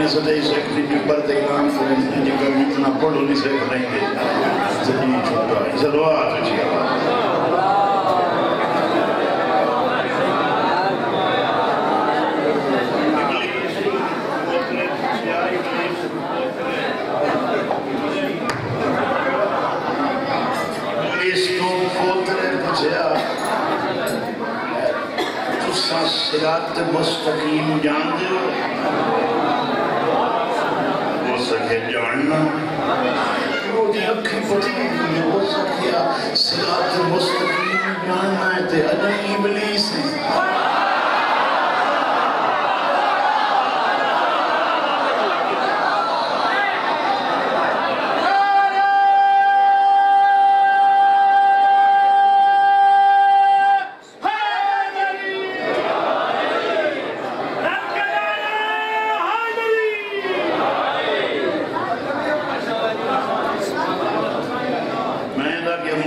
صدای secretary paper دیلان کریں جگہ اتنا پڑھو نہیں سیکھ رہیں گے زمین چھوٹا ہے صلوات اچھی آواز صراط مستقیم جان دے ہو سکے جاننا وہ دی اکھی پتی نہیں ہو سکیا صراط مستقیم جاننا ہے تے اجن ابلیس ہے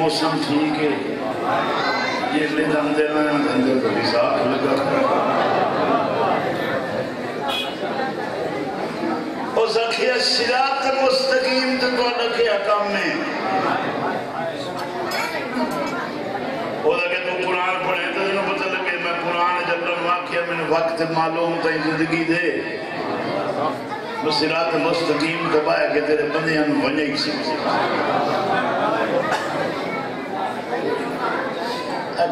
موسم ٹھیک ہے یہ لے دندے میں دندے کو بھی ساتھ لگا اور زکیہ صراط مستقیم تو لکھیا کام میں اور اگر تو قرآن پڑھے تو انہوں پتہ لگے میں قرآن جب واقعہ میں نے وقت معلوم تا زندگی دے وہ صراط مستقیم دبایا کہ تیرے بندیاں ونجے ہی سی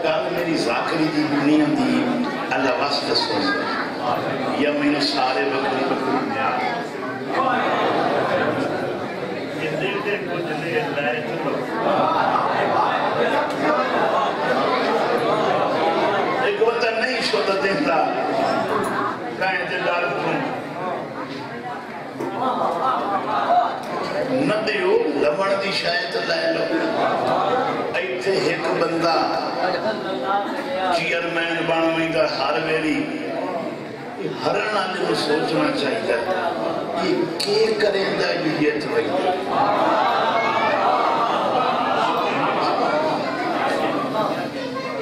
گل میری ذاکری دی دنیا دی اللہ واسطہ سن یا میں نے سارے بکری بکری میں یہ دے کچھ لے لائے چلو ایک وطن نہیں شدہ دیتا کہیں دے ڈال کن نہ دیو لمن دی شاید لائے لو ایتھے ایک بندہ چیئرمین بانوی دا ہر ویلی ہر نانے کو سوچنا چاہیے یہ کیا کریں دا یہ وہی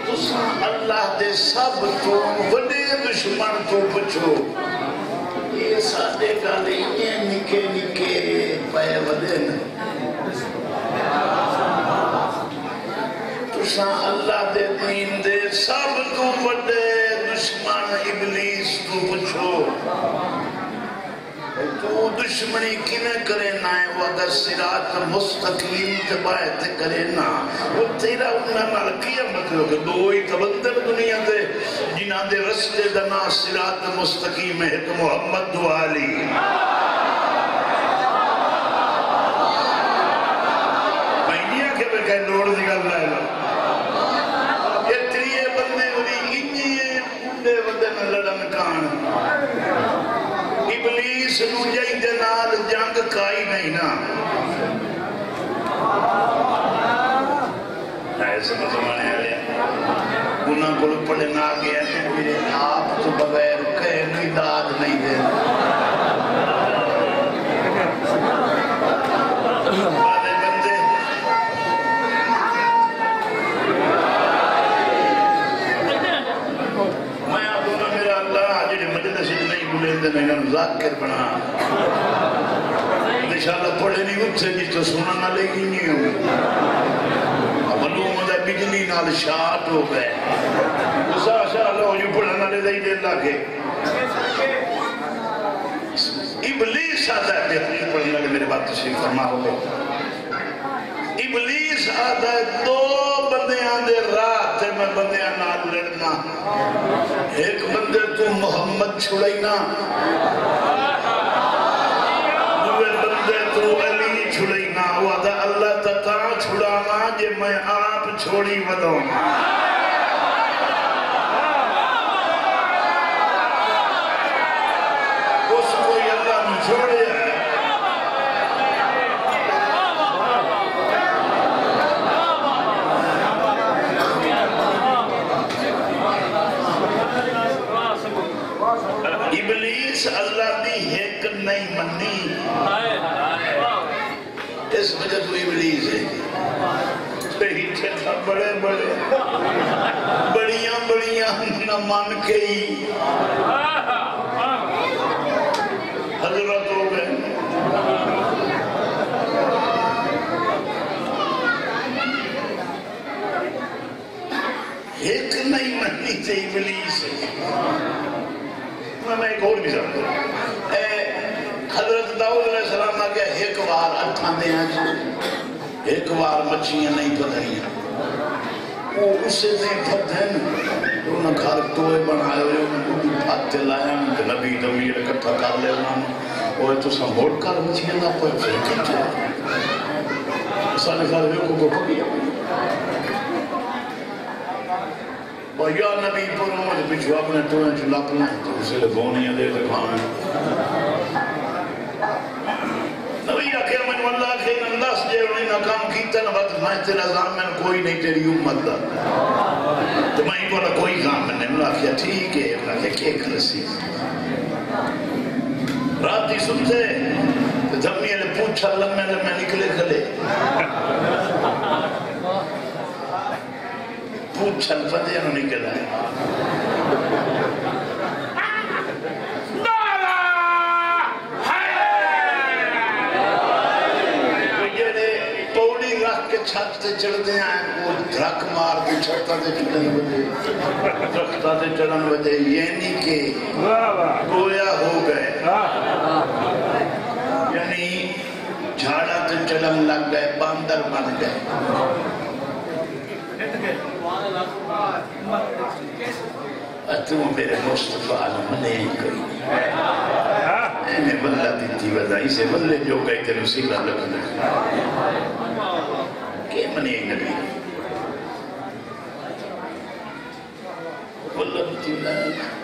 تو اللہ دے سب تو بڑے دشمن تو پچھو یہ ساتھے گالے یہ نکے نکے پائے ودن اللہ دے دین دے سب تو بڑے دشمن ابلیس تو پچھو تو دشمنی کنے کرے نا ہے وہ اگر صراط مستقیم تبایت کرے نا وہ تیرا انہاں نالکیہ مطلب کہ دو ہی تبندر دنیا دے جنہاں دے رستے دنا صراط مستقیم ہے کہ محمد دو علی میں نہیں آکے میں کہیں لوڑ دیگا اللہ ہے ابلیس نو جائی دنال جنگ کائی نہیں نا ایسے میں زمانے آلیا انہاں کو پڑھنا گیا کہ میرے آپ تو بغیر کہے نہیں داد نہیں دے آدھے بندے میں آپ کو میرا اللہ جنہیں مجلس نہیں بلے دے میں ذاکر بنا انشاءاللہ پڑھے نہیں اٹھے جس تو سننا نہ لے گی نہیں ہوں معلوم ہے بجلی نال شاعت ہو گئے اسا شاء اللہ جو پڑھنا لے دے اللہ کے ابلیس آدھا ہے بہترین پڑھنا لے میرے بات تشریف فرما ہو گئے ابلیس آدھا ہے دو بندیاں دے رات ہے میں بندیاں نال لڑنا ایک بندے تو محمد چھڑائینا دوے بندے تو علی چھڑائینا وہ آدھا اللہ تتا چھڑانا جے میں آپ چھوڑی ودوں اس کوئی اللہ میں چھوڑے ہے ابلیس اللہ دی ایک نہیں منی اس وجہ تو ابلیس ہے پیچھے تھا بڑے بڑے بڑیاں بڑیاں نہ من کے ہی حضرت ایک نہیں مننی تھے ابلیس میں ایک اور بھی سمجھا حضرت داؤد علیہ السلام آ گیا ایک بار اٹھان دے آج ایک بار مچھیاں نہیں پتھریاں وہ اسے نہیں پتھن انہوں نے گھر ٹوئے بنائے ہوئے انہوں نے پھاتے لائے نبی دمیر اکٹھا کر لے انہوں نے وہ تو سمبھوڑ کر مچھیاں نہ پوئے پھر کچھ سانے خال ہوئے کو پکیا اور یا نبی پر مجھے پچھو اپنے ٹوئے چلا پنا تو اسے لگونیاں دے دکھانے نبی آخر میں واللہ کہ اللہ سے انہیں ناکام کیتا نہ بات میں تیرا زامن کوئی نہیں تیری امت دا تو میں ہی بولا کوئی زامن نہیں انہوں نے کہا ٹھیک ہے انہوں نے کہا ایک رسی راتی سنتے دھمی علی پوچھا لمحے نکلے کھلے پوچھا لفظے انہوں نے نکل آئے چھت تے چڑھتے ہیں وہ دھرک مار کے چھتا تے چڑھن وجے درختہ تے چڑھن وجے یعنی کہ گویا ہو گئے یعنی جھاڑا تے چڑھن لگ گئے باندر بن گئے تم میرے مصطفیٰ منے کوئی میں بلہ دیتی وضعی سے بلے جو گئے تھے نصیبہ لگنے کہ منی نبی واللہ بتی اللہ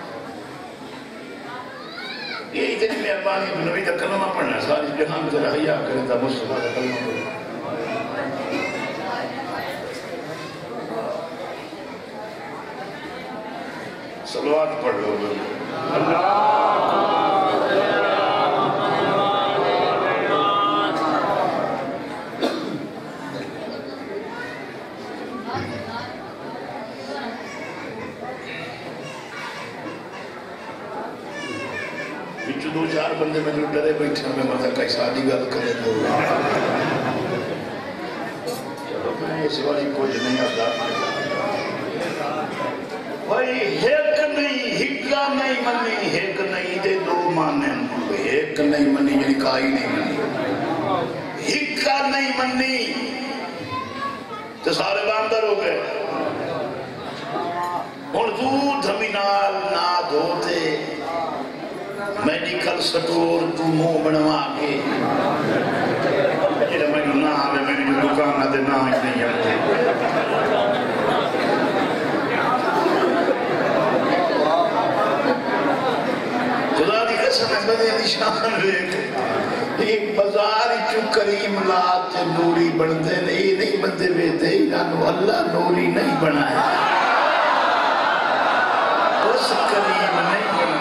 یہ اتنی مہربانی نبی کا کلمہ پڑھنا ساری جہان سے رہیا کرے تھا مصطفیٰ کا کلمہ پڑھنا صلوات پڑھ لو اللہ دو چار بندے میں جو ڈرے بیٹھے میں مطلب کئی سالی گل کرے دو چلو میں اس والی کچھ نہیں آتا بھائی ایک نہیں ہکا نہیں منی ایک نہیں دے دو مانے ایک نہیں منی یعنی کائی نہیں منی ہکا نہیں منی تو سارے باندر ہو گئے اور دودھ دھمینال نہ دھوتے میڈیکل سٹور تو منہ بنوا کے یہ میں نہ آوے میں جو دکان آدھے نہ آج نہیں آتے خدا دی قسم ہے بدے نشان ریک ایک بازار چو کریم لات نوری بندے نہیں بندے بیتے انہوں اللہ نوری نہیں بنائے اس کریم نہیں بنائے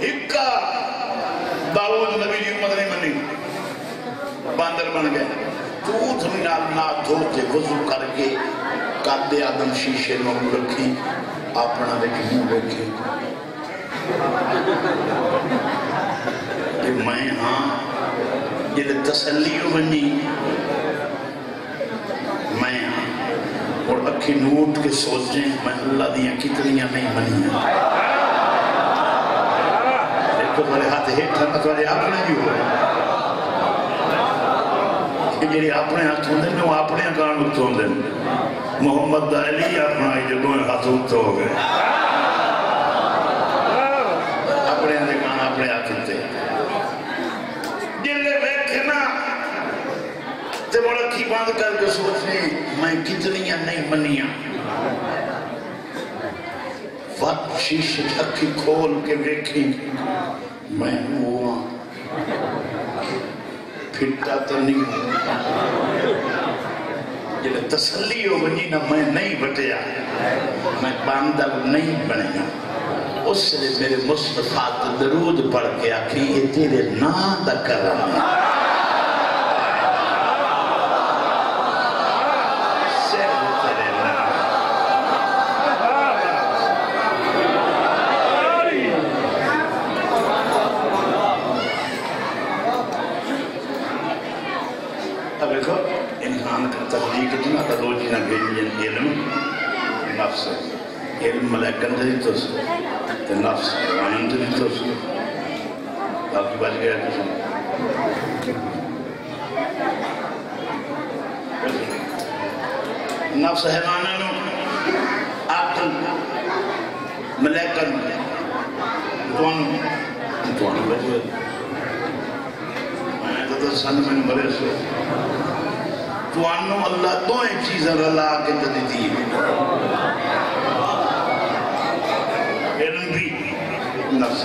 ہکا داؤد نبی دی امت نہیں منی باندر بن گئے دودھ منال نہ دھوتے وضو کر کے قد آدم شیشے نو رکھی اپنا دیکھ منہ رکھی کہ میں ہاں یہ تسلیو بنی میں ہاں اور اکھی نوٹ کے سوچیں میں اللہ دیاں کتنیاں نہیں منی تو تھوڑے ہاتھ ہیٹھا تھوڑے اپنے بھی ہوئے کہ جنہی اپنے ہاتھ ہوندے میں وہ اپنے کان اتھ ہوندے محمد علی اپنا جو دوئے ہاتھ اتھ ہو گئے اپنے کان اپنے ہاتھ ہوندے جلے بیٹھنا تے بڑا کی باندھ کر کے سوچنے میں کتنیاں نہیں منیاں وقت شیشے اکھی کھول کے دیکھی میں ہوا پھٹا تو نہیں ہوں جب تسلی ہو بنی نا میں نہیں بٹیا میں باندر نہیں بنیا اس سے میرے مصطفیٰ درود پڑھ کے آکھی یہ تیرے نام دا کرم ہے قرآن کا تخلیق اتنا دو جینا گئی علم نفس علم ملیکن دری تو سے نفس حیوانن دری تو سے باقی بچ گیا کچھ نفس حیوانن عقل ملیکن توان بچ گیا میں تو سن میں مرے سو توانو اللہ دو ایک چیزیں رلا کے تدیدی علم بھی نفس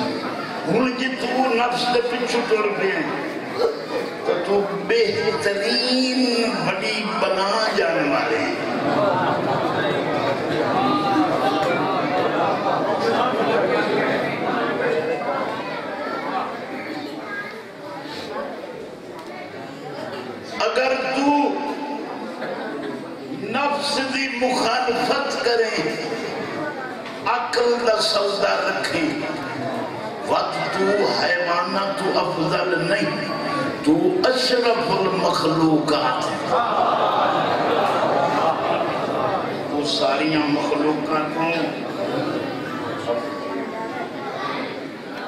ہون جی تو نفس دے پچھو ٹور پہ ہیں تو بہترین بڑی بنا جانے والے ہیں اگر تو نفس دی مخالفت کریں عقل دا سودا رکھیں وقت تو حیوانہ تو افضل نہیں تو اشرف المخلوقات تو ساریاں مخلوقاتوں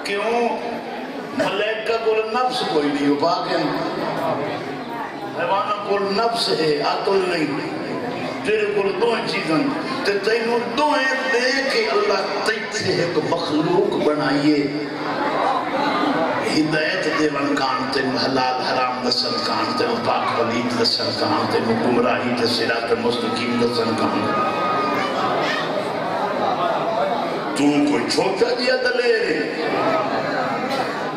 کیوں ملائکہ کو نفس کوئی نہیں ہو باقی حیوانہ کو نفس ہے عقل نہیں تیرے کو دو چیزیں تے تینوں دوئیں دے کہ اللہ تیتے ایک مخلوق بنائیے ہدایت دے ونکان تے حلال حرام دسن کان تے پاک ولید دسن کان تے گمراہی تے صراط مستقیم دسن کان تو کوئی چھوٹا دیا دلے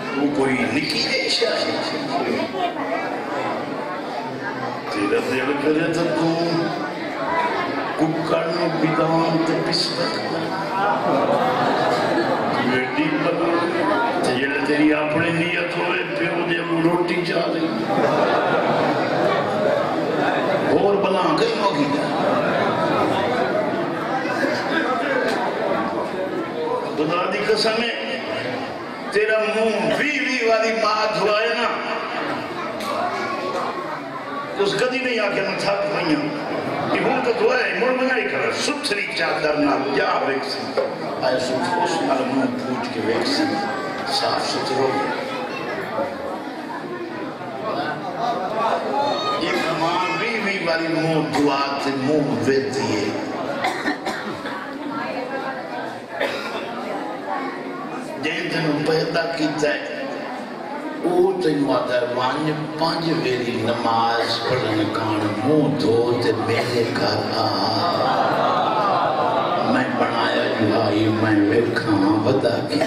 تو کوئی نکی ریشہ ہے تیرا دل کرے تو ککڑنو بیدان تے پسپت بیٹی بگو تجھے تیری اپنے نیت ہوئے پیو دے وہ روٹی چاہ دیں اور بنا گئی ہوگی خدا دی قسم ہے تیرا منہ وی والی بات ہوا ہے نا اس کدی نہیں آکے میں تھک پائیں یہ ہوں تو دعا ہے مڑ منگائی کر ستھری چادر نہ جا ویکسی آئے ستھوس علموں پوچھ کے ویکسی صاف ستھرو ایک ماں بھی والی منہ دعا تے منہ ویتی ہے جن تنوں پیدا کیتا ہے او تینوں آدھر وانج پانچ ویری نماز پڑھن کان منہ دھو تے میرے گھر آ میں بنایا جو آئی میں ویکھاں ودا کی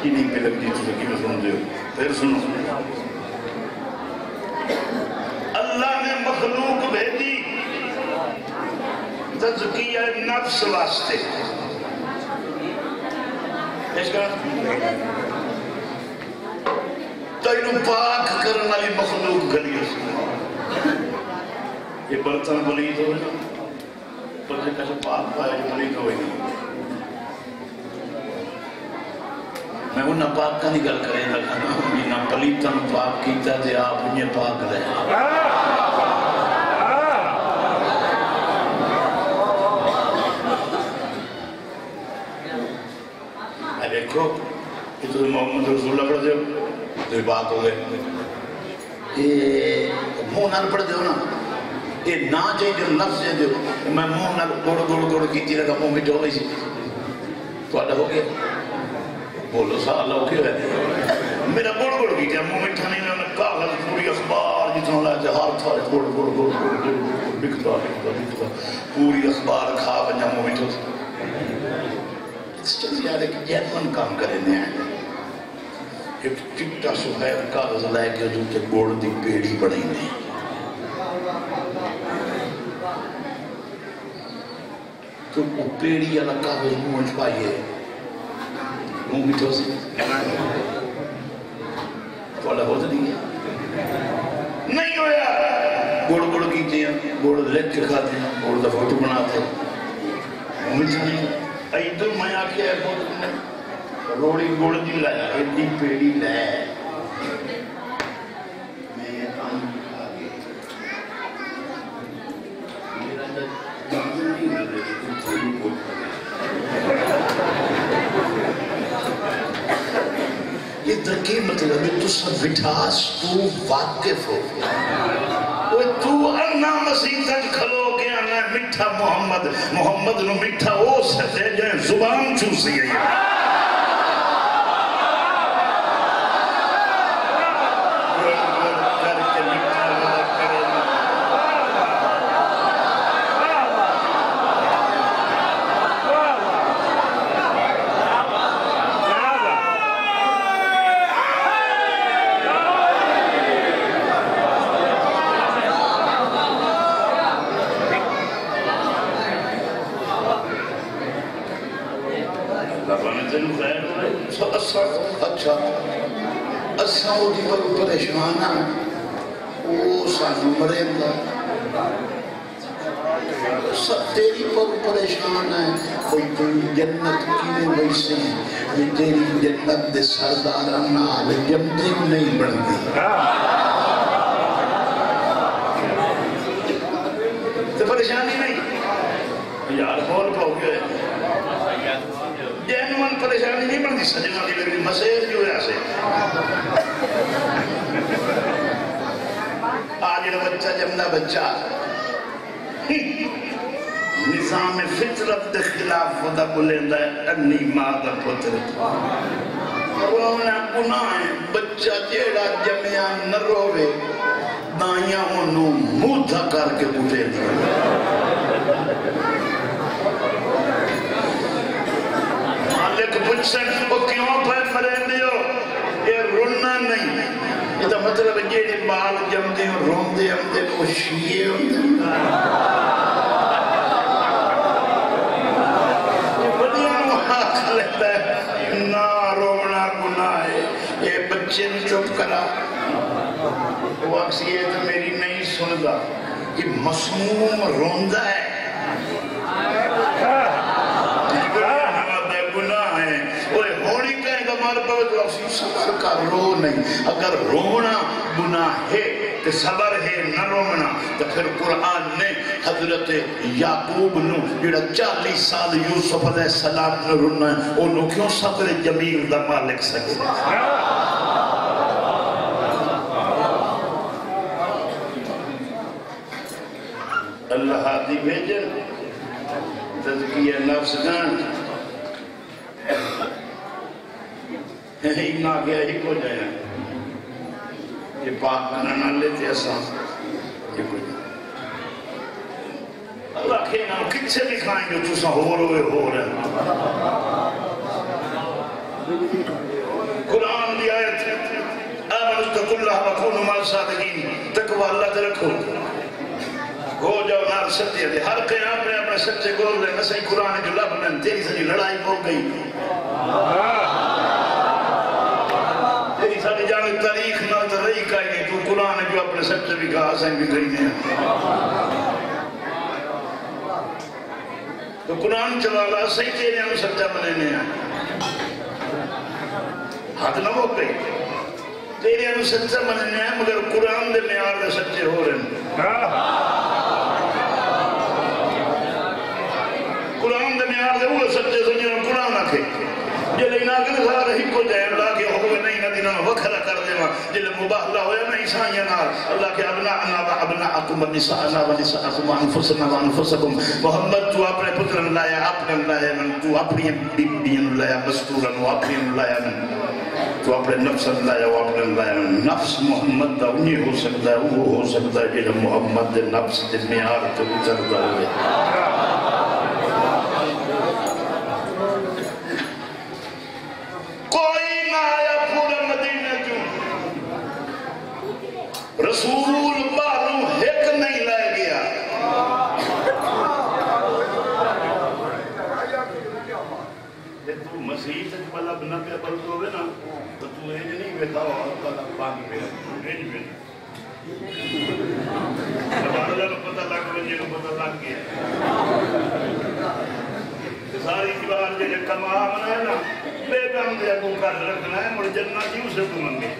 نہیں پہ لگتی تو سکی میں سن دے پھر سنو اللہ نے مخلوق بھیجی تزکیہ نفس واسطے اس کا تینوں پاک کرنے والی مخلوق گلی یہ برتن بلید ہوئے نا پر جے کیسے پاک پائے جو بلید ہوئے نہیں میں انہاں پاک کا نہیں گل کریں لگا نا پلیتن پاک کیتا دے آپ انہیں پاک رہے میں دیکھو کہ تو محمد رسول اللہ پڑھ دے تو یہ پاک ہو گئے منہ نال پڑھ دے نا یہ نا چاہیے جو لفظ ہے جو میں منہ نال گوڑ کیتی رکھا منہ بھی جو ہوئی سی تو آدھا ہو گیا بولو سا اللہ کیوں ہے میرا گوڑ کی جب منہ مٹھا نہیں میں کاغذ پوری اخبار جتنا لائے ہار تھا گوڑ بکتا پوری اخبار کھا بنجا منہ مٹھا اس چیز یاد ہے کہ جیتمن کام کرے نے آئے ایک چکتا سفید کاغذ لائے کہ جو تے گوڑ دی پیڑی بڑی نہیں تو وہ پیڑی اللہ کاغذ منہ پائیے منہ مٹھو سے تو اللہ ہوتا نہیں ہے نہیں ہویا گوڑ گوڑ لکھ کے کھاتے ہیں گوڑ دا فوٹو بناتے مجھے نہیں ایدو میں آکے ہے فوٹو نے روڑی گوڑ دی لائے ایدی پیڑی لائے میں یہ کام کھا گئے میرا جب نہیں مل رہی تو تھوڑی گوڑ یہ ترکیب مطلب ہے تو سب وٹھاس تو واقف ہو تو انا مسیح تک کھلو گیا نا مٹھا محمد محمد نو مٹھا او سکتے جائیں زبان چوسی ہے اچھا اساؤدی پر پریشانہ او سانو مریم دا سب تیری پر پریشان ہے کوئی تیری جنت کینے ویسے ہیں یہ تیری جنت دے سردارانہ آلے جمدی نہیں بڑھتی تو پریشانی نہیں یار بول پاؤ گئے جینوان پریشانی نہیں بنتی سجنہ دی لگنی مسیح جو ہے ایسے آج یہ بچہ جمنا بچہ نظام فطرت دے خلاف خدا بلندہ ہے انی مادہ پتر رونا گناہ ہے بچہ جیڑا جمعہ نہ روے دائیاں انہوں موتھا کر کے بوٹے دیا پوچھن وہ کیوں پہ مرین دیو یہ رونا نہیں یہ تو مطلب یہ بال جم دے رون دے ہم دے وہ شیئے ہم دے یہ بڑیا محاق لیتا ہے نا رونا گناہ ہے یہ بچے نے چپ کرا وہ اکسی ہے تو میری نہیں سندا یہ مسموم روندہ ہے صبر کا رو نہیں اگر رونا گناہ ہے کہ صبر ہے نہ رونا تو پھر قرآن نے حضرت یعقوب نو جڑا 40 سال یوسف علیہ السلام نے رونا ہے انہوں کیوں صبر جمیل دا مالک سکتے اللہ حادی بھیجن تذکیہ نفس جان اینا گیا ہی کو جائے یہ پاک کرنا لیتے ایسا یہ کو جائے اللہ کہنا کچھ سے بھی کھائیں جو تُسا ہو رہے قرآن دی آیت آمن اتقوا اللہ وکونوا مع الصادقین تقوی اللہ تے رکھو گو جاؤ نال سچے دے ہر قیام نے اپنے سچے گول لے نہ صحیح قرآن جو لب میں تیری ساری لڑائی ہو گئی ساڑھے جانے تاریخ نہ تو رہی کہی نہیں تو قرآن جو اپنے سچے بھی کہا سائیں بھی کہی دیں تو قرآن چلالا صحیح تیرے ہم سچا بنینے ہیں حد نہ ہو گئی تیرے ہم سچا بنینے ہیں مگر قرآن دے معیار دے سچے ہو رہے ہیں قرآن دے معیار دے وہ سچے سنجھے قرآن آکھے جلے ناکر سارا ہی کو جائے اللہ کے حکم نہیں نہ دینا وکھرہ کر دے جلے مباہلہ ہویا نا عیسائیہ نال اللہ کے ابناءنا و ابناءکم و نساءنا و نساءکم و انفسنا و انفسکم محمد تو اپنے پترن لایا اپنے لایا من تو اپنی بیبین لایا مستورن و اپنی لایا من تو اپنے نفس لایا و اپنے لایا من نفس محمد دا انہی ہو سکتا ہے وہ ہو سکتا ہے جلے محمد دے نفس دے میار تو اتردہ ہوئے رسول باروں ایک نہیں لائے گیا تو مسیح تک بلب نہ پہ بلد ہوئے نا تو تو ایج نہیں بیتا ہوا اللہ پاکی پہ ایج بیتا پتہ لگ گیا ساری دیوار جی کمام ہے نا بے کام دے کو کر رکھنا ہے مڑ جنت جی اسے کو منگے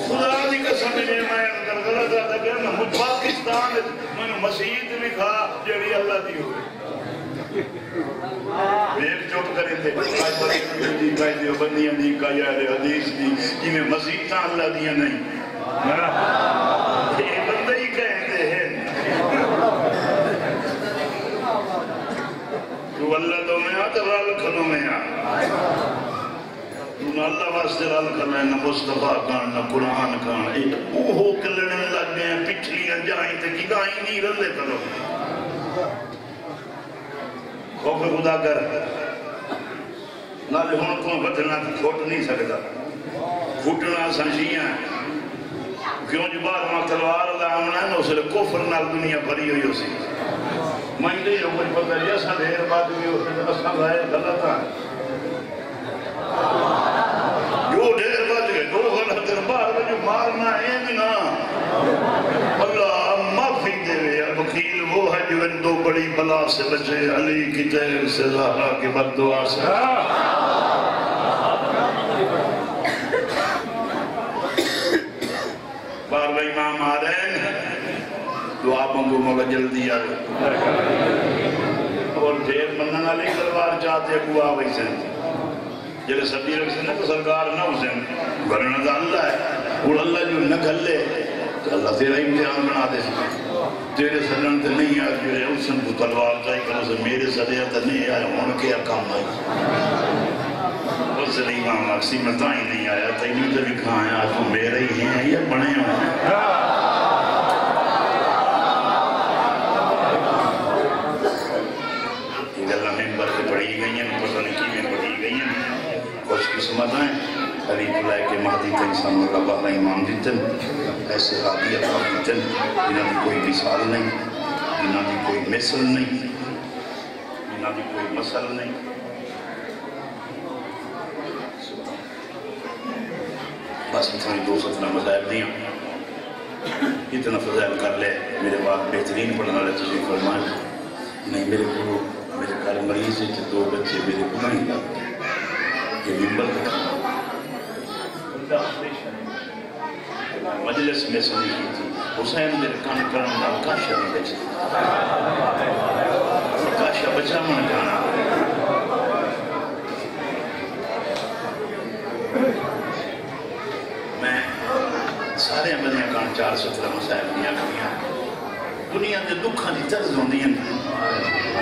خدا دی قسم میں اندر غلط آتا کہ مجھ پاکستان میں مسجد بھی کھا جڑی اللہ دی ہوئے ایک چوپ کریں تھے کئی دیوبندیاں دی کئی اہل حدیث دی جنہیں مسجداں اللہ دیاں نہیں یہ بندے ہی کہتے ہیں تو اللہ تو میں آتا رال کھنوں میں آ تو اللہ واسطے رال کھنا ہے نہ مصطفیٰ کان نہ قرآن کان اوہو کلڑن لگ گئے ہیں پچھلیاں جائیں تھے کی دائیں نہیں رلے کرو خوف خدا کر نالے ہون کو بدلنا کھوٹ نہیں سکتا کھوٹنا سنشیاں کیوں جو بار وہاں تلوار اللہ آمنا ہے نا اسے کفر نال دنیا بھری ہوئی اسی میں نہیں جو کچھ پتہ ہے ایسا دیر بات ہوئی اسے اصلا رائے غلط ہے جو دیر بات گئے دو غلط دیر بار میں جو مارنا ہے نا اللہ معافی دے وے وکیل وہ ہے جو ان دو بڑی بلا سے بچے علی کی تیر سے زہرا کی بددعا سے بار بھائی امام آ رہے ہیں دعا مانگو مولا جلدی آئے اور دیر مننا لے تلوار چاہتے ہیں کو آوئی سے جلے سبی رکھ سے نہ تو سرکار نہ اسے گھرنا تو اللہ ہے اور اللہ جو نہ کھل لے تو اللہ تیرا امتحان بنا دے تیرے سرن تے نہیں آئے جو ہے اسن کو تلوار چاہی کرو سے میرے سرے تے نہیں آئے ان کے کام آئی اس سے امام اکسی مطاں ہی نہیں آیا تینوں تے بھی کھاں آیا تو میرے ہی ہیں یا بنے ہوں یہ اللہ ممبر سے پڑھی گئی ہیں پتہ نہیں کی میں پڑھی گئی ہیں خوش قسمت ہیں علی اللہ کے مہدی تے انسان اللہ بہلا امام دیتن ایسے عادی اللہ دیتن جنہاں دی کوئی مثال نہیں جنہاں دی کوئی مثل نہیں جنہاں دی کوئی مثل نہیں بس اتنی دو ستنا مذاہب دیا اتنا فضائل کر لے میرے بعد بہترین پڑھنا لے تجھے فرمائے نہیں میرے کو میرے کار مریض ہے دو بچے میرے کو نہیں لگتے یہ ممبر مجلس میں سنی کی تھی حسین میرے کان کرنا کاشا نہیں بچے کاشا بچا من کانا میں سارے بندیاں کان 417 مسائل دیا کریا دنیا دے دکھاں دی طرز ہوندی ہیں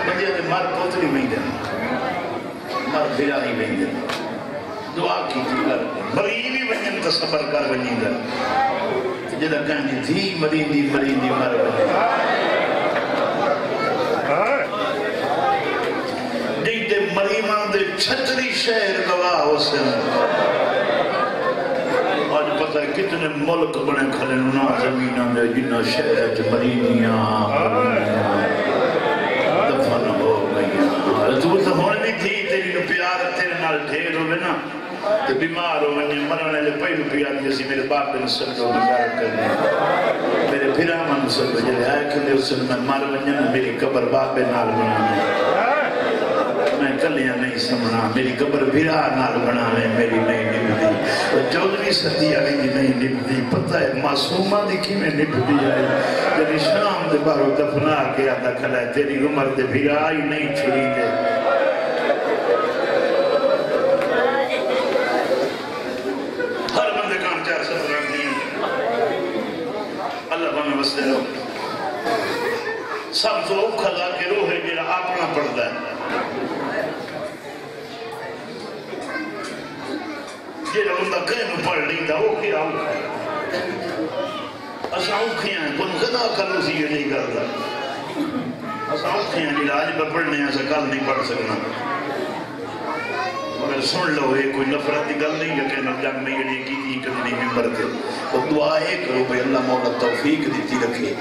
بندیاں دے مار پوتری نہیں دیں مار بھیرا ہی نہیں دیں دعا کی تھی کر مریضی بنین تا صبر کر بنین در جدہ کہنی تھی مریضی مر بنین دیتے مریمان دے چھتری شہر گواہ ہو سن آج پتہ ہے کتنے ملک بنے کھلے نا زمینہ دے جنہ شہر جو مریضیاں دفن ہو گئی تو تو ہونے بھی تھی تیری نو پیار تیرے نال ڈھیر ہوئے نا تو بیمار ہو میں مرنے لے پہلو پیار جیسی میرے باپ نے سب کو مزار کرنے میرے پھرا من سب کو جلے آئے کہ لے اس نے میں مار ونجن میری قبر باپ نال بنانے میں کلیاں نہیں سمنا میری قبر بھرا نال بنانے میری نہیں نبدی چودھویں صدی آئی دی نہیں نبدی پتہ ہے معصومہ دیکھی میں نبدی آئی جلی شام دے بارو دفنا کے آدھا کھلا ہے تیری عمر دے بھرا آئی نہیں چھڑی دے ہر بندے کام 417 رکھنی ہے اللہ بہنے وسلے لو سب تو اوکھلا کے روح ہے جیرا اپنا پڑھتا ہے جیرا بندہ کہیں پڑھ نہیں تھا وہ کیا اوکھا ہے اساں اوکھیاں ہیں کن خدا کرو سی یہ نہیں کرتا اساں اوکھیاں ہیں علاج پر پڑھنے ہیں اسا کل نہیں پڑھ سکنا مگر سن لو یہ کوئی نفرت کی گل نہیں کہ نہ جنگ میں یہ کی تھی کبھی نہیں ممبر کے تو دعائے کرو بھئی اللہ مولا توفیق دیتی رکھے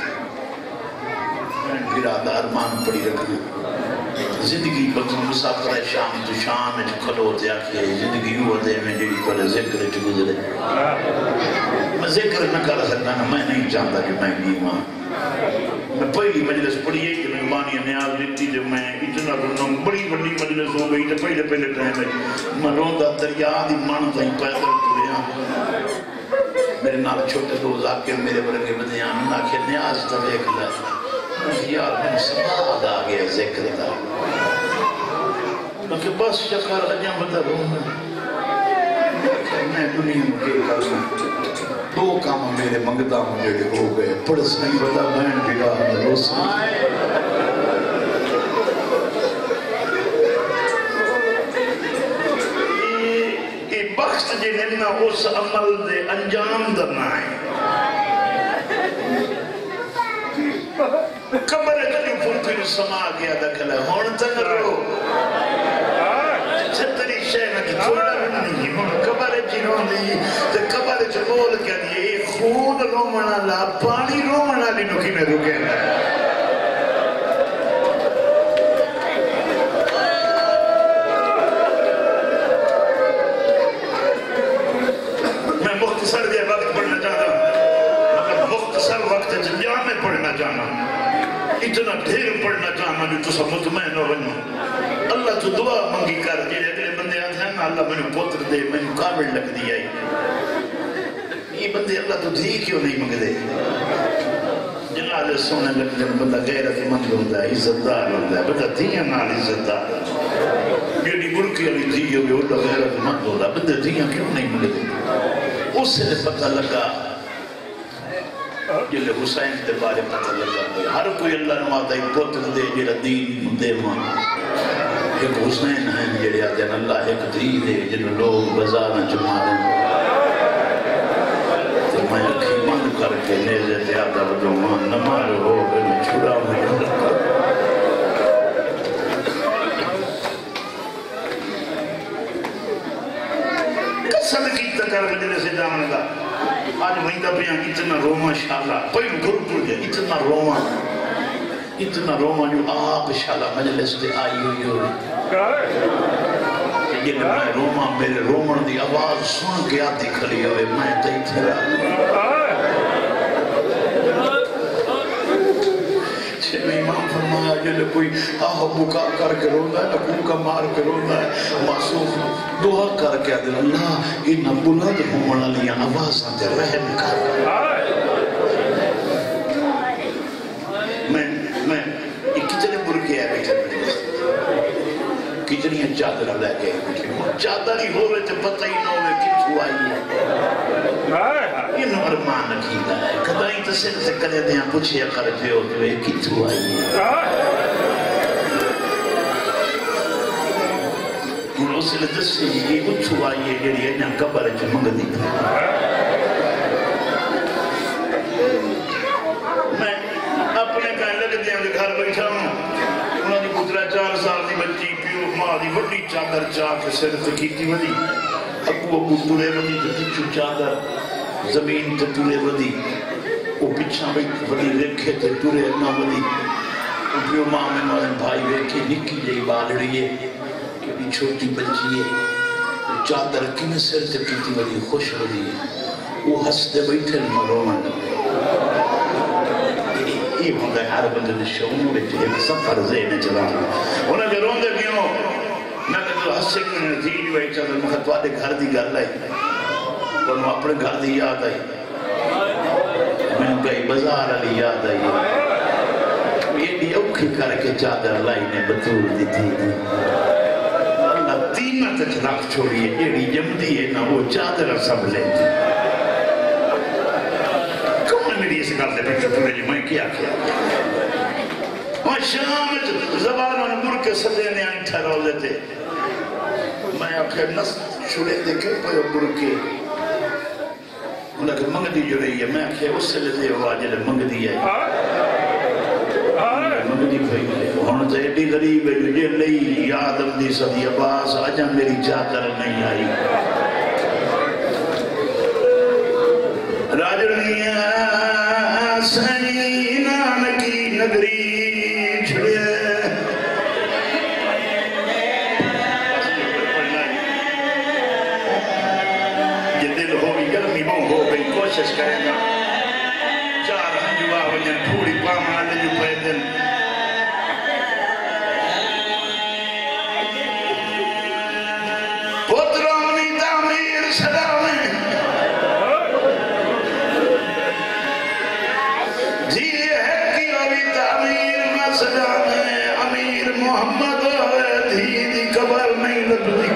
پھر آدھا ارمان پڑی رکھنے زندگی بطن مسافر شام تو شام میں کھلوتے آکھے زندگی وہ دے میں جڑی پر ذکر چ گزرے میں ذکر نہ کر سکتا نا میں نہیں چاہتا کہ میں نیواں میں پہلی مجلس پڑھی ہے کہ میں بانی نیاز دیتی جب میں اتنا رونا بڑی بڑی مجلس ہو گئی تو پہلے ٹائم میں روندا دریا دی من تائیں پیدل ٹریا میرے نال چھوٹے دوست آ کے میرے ورگے بدیاں نہ کہ نیاز تو دیکھ لے یار میں سماعت آ گیا ذکر کا کہ بس شکر اجاں بدل ہوں میں دنیا میں کے کروں دو کام میرے منگتا ہوں جڑے ہو گئے پڑس نہیں بتا بہن بگاہ میں روس یہ بخت جے ننا اس عمل دے انجام درنا ہے قبر جو پھر سما گیا دکھلا ہون تن رو چھتری شہر کی چھوڑا نہیں ہون قبر جنہوں دی تو قبر جو بول کیا دیئے خون رومنا لا پانی رومنا لی نکی میں رکے نا میں مختصر دے وقت پڑھنا چاہتا ہوں مگر مختصر وقت جنجا میں پڑھنا چاہنا اتنا دھیر پڑھنا چاہنا جو تو سب مطمئن ہو بنو اللہ تو دعا منگی کر جے اگلے بندے آتے ہیں نا اللہ میں نے پوتر دے میں نے قابل لگ دیا یہ بندے اللہ تو دھی کیوں نہیں منگ دے جنازے سونے لگ جن بندہ غیرت مند ہوتا ہے عزت دار ہوتا ہے بندہ دھیاں نال عزت دار جیڑی برکی علی دھی ہوگی وہ غیرت مند ہوتا ہے بندے دھیاں کیوں نہیں منگ دے اس سے پتہ لگا جلے حسین دے بارے پتہ لگا ہر کوئی اللہ نماتا ہی پوتر دے جیڑا دین دے مان ایک حسین ہیں جیڑے آتے ہیں اللہ ایک دین دے جنہوں لوگ بزارنا چما دیں تو میں اکھی بند کر کے نیزے تے آتا بدو مان نمار ہو گئے میں چھڑا ہوں قصد کی تکر مجلے سے جانے گا آج وہیں دبیاں اتنا روما شاءاللہ پہلو گھر پڑ گیا اتنا روما جو آپ شاءاللہ مجلس دے آئی ہوئی ہوئی یہ میں روما میرے رومن دی آواز سن کے آتی کھڑی ہوئے میں تے تھرا چھویں امام فرمایا جلے کوئی آہ بکا کر کے رونا ہے اکو کا مار کے رونا ہے معصوم دعا کر کے دل اللہ انہا بلند ہومنا لیا آواز آتے رحم کر میں کتنے برکے آئے بیٹھے کتنی چادر لے کے چادر ہی ہو رہے تھے پتہ ہی نہ ہوئے کچھ آئی ہے یہ نورمان کیتا ہے کدائیں تو سن سے کدے دیاں پوچھے کر پہ ہوتے ہوئے کچھ آئی ہے انہوں سے لدس سے یہ کچھ آئی ہے جڑی انہاں قبر جو منگ دی میں اپنے کہنے لگے دیاں کے گھر بیٹھا ہوں انہوں نے پترہ 4 سال دی بچی پیو ماں دی بڑی چادر چاہ کے سر تکیتی ودی ابو تورے ودی پچھو چادر زمین تے تورے ودی وہ پچھا ودی رکھے تے تورے نہ ودی پیو ماں میں مالن بھائی بیٹھے نکی جائی بالڑی ہے کہ چھوٹی بچی ہے چادر کن سر تکیتی ودی خوش ودی ہے وہ ہستے بیٹھے مروان یہ ہوتا ہے ہر بندے نے شعور بیٹھے ایک سفر ذہن چلا انہیں کہ روندے کیوں میں کہتا ہوں ہسے کیوں نتیج ہوئی چاہتا میں کہتا ہوں گھر دی گھر لائی اور میں اپنے گھر دی یاد آئی میں نے کہا بازار علی یاد آئی یہ بھی اوکھی کر کے چادر لائی نے بطور دی تھی اللہ تینہ تک رکھ چھوڑی ہے یہ جمدی ہے نا وہ چادر سب لیتی میری اس گھر دے پھر جی میں کیا اور شام زبان انمور کے صدے نے انٹھا رو لیتے میں آخر نس چھوڑے دیکھے پر انمور کے انہوں نے منگ دی جو رہی ہے میں آخر اس سے لیتے ہوا جلے منگ دی ہے منگ دی پھئی ہون تو ایڈی غریب ہے جو جے لئی یادم دی صدی عباس آجا میری چادر نہیں آئی راجرنیاں سینی نانکی نگری چھڑے محمد دھی دی قبر نہیں لبدی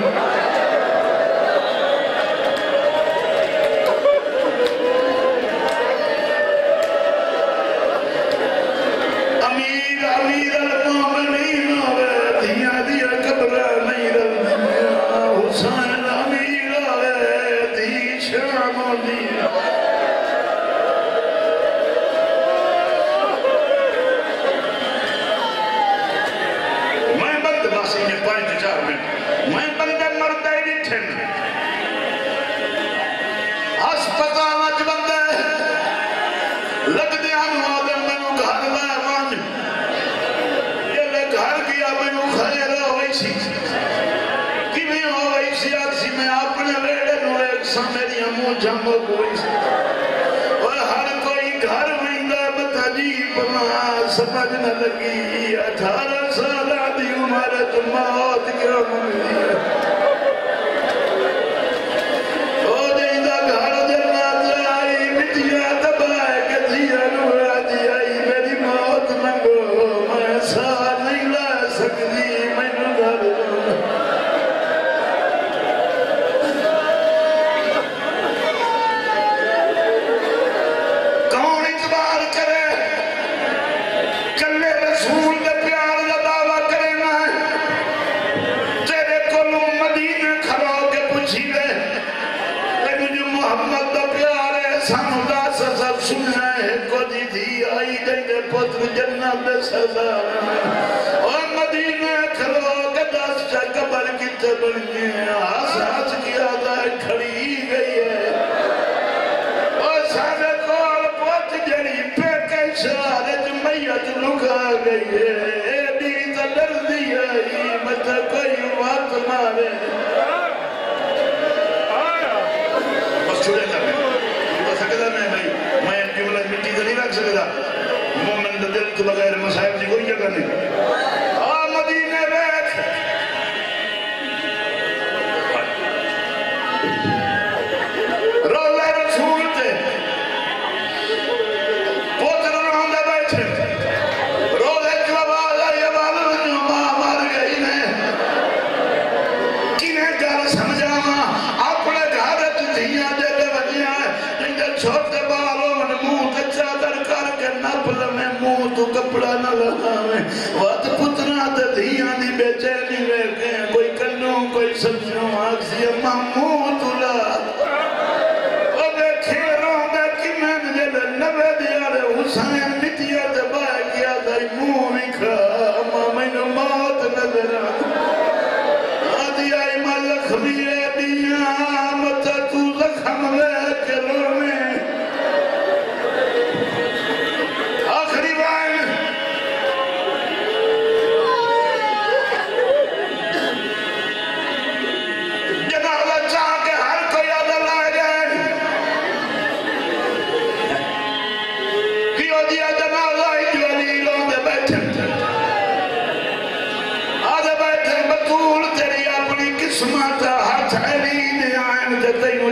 اور ہر کوئی گھر ویندا بتجیب ماں سمجھ نہ لگی 18 سال دی عمر تو موت کیوں ملی او جیندا گھر جنت آئی مٹیاں دبا کے دیا نو آجی آئی میری موت منگو میں ساتھ نہیں لا سکتی مینوں گھر جنت سزا اور مدینہ کھلو کے 10 قبر کی تبنی آساس کی آدھائی کھڑی گئی ہے اور سارے کول پوچھ جڑی پہ کے شارج میت لکا گئی ہے ایڈی تلر دی آئی مجھے کوئی بات مارے بس چھوڑے کر میں سکتا میں جملہ مٹی تو نہیں رکھ سکتا مومن دل تو بغیر مسائب دی کوئی جگہ نہیں مدینے بیٹھ روزہ رسول تے پوتر روندہ بیٹھے روزہ جو آواز آئی آواز ماں مار گئی نے کنہیں گھر سمجھا ماں اپنے گھر دھیاں جلے وجیاں جن کے چھوٹے بالوں من منہ تے چادر کر کے نپل میں منہ تو کپڑا نہ لگاویں وقت پتنا تے دھیاں دی بے چینی ویکھیں کوئی کنوں کوئی سبزیوں آکسی اماں منہ تو لا او دیکھے روندہ کی میں جلے نبے دیارے حسین مٹیا تے باہ کیا دائی منہ وکھا اماں میں نے موت نظر آدھی آئی ملک بھی ہے دیاں متا تو زخم لے کے رونے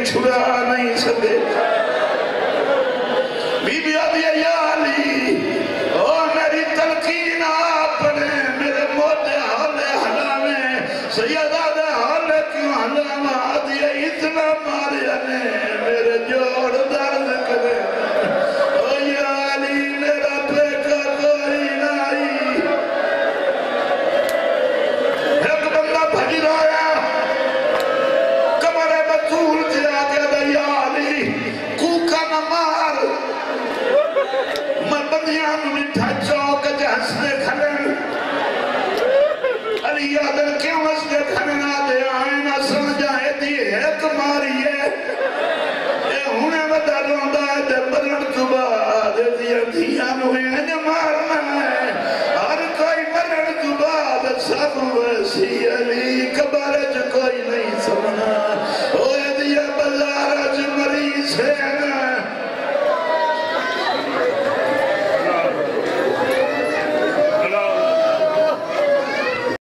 چھڑا نہیں سکے بی بی آدھی یا علی او میری تلقین آپنے میرے موٹے حالے حلامے سیدہ دے حالے کیوں حلامہ آدھی اتنا ماریا نے میرے جوڑ درد کرے او یا علی میرا پیکا کوئی نہیں ایک بندہ بھج رہا بطول تے آگے دا یا علی کوکا نہ مار میں بندیاں مٹھا چوک جہس دے کھلن علی یادر کیوں اس دے کھلن آدھے آئین اصل جائے دی ایک ماری ہے اے ہونے ودا روندہ ہے دے بلن تبا دے دیا دیا نویں مارنا ہے ہر کوئی بلن تبا دے سب ویسی علی